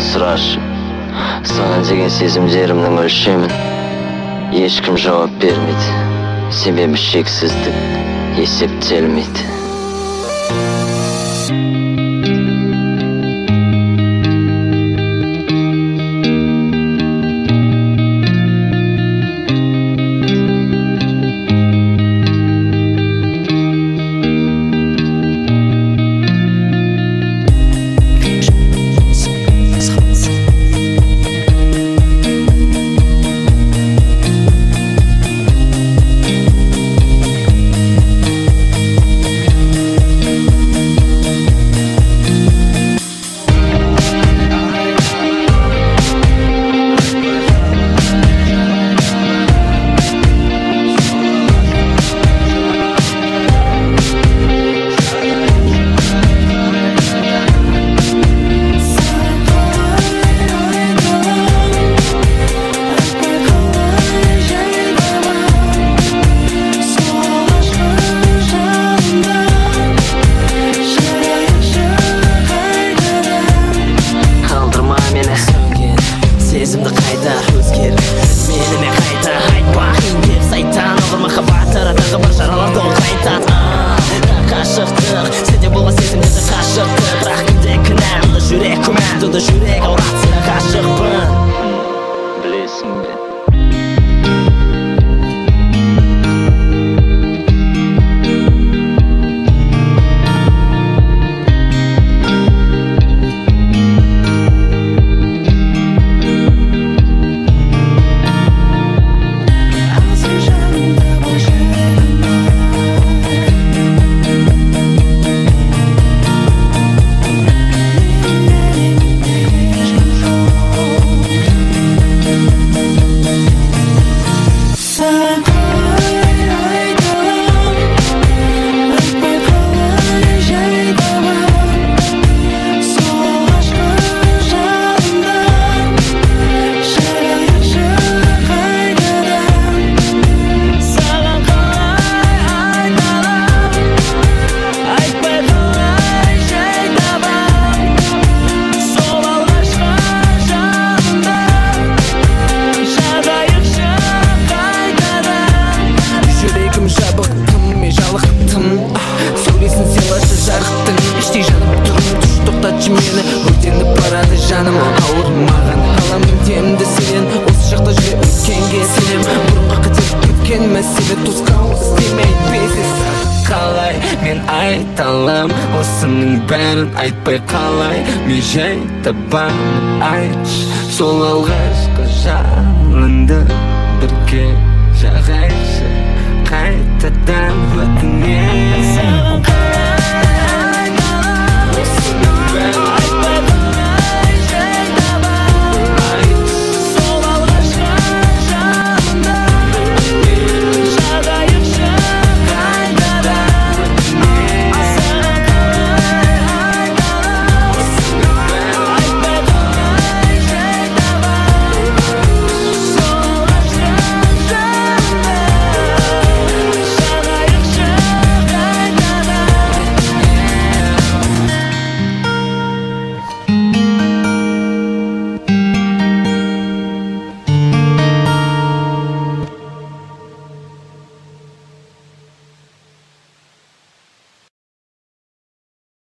сұрашып, саған деген сезімдерімнің өлшемін ешкім жауап бермейді, себебі шексіздік есептелмейді. Сезімді қайта өзгер меніме қайта айтпа деп сайтан алғыр махаббаттар тағы бір жараларды ол қайта қашықтық сенде болған сезімдерді қашықтық бірақ кімде кінәмді жүрек күмәнді жүрек ауырады сені ғашықпын Білесің бе? Сөйлесін сыйлашы жарықтың іштей жанып тұрмын түш тоқтатшы мені өртеніп барады жаным ауыр маған аламын демді сенен осы шақта жүре өткенге сенем бұрынғы қателік кеткен мәселе тосқауыл істемей безес қалай мен айта алам осының бәрін айтпай қалай мен жай табамын айтшы сол алғашқы жалынды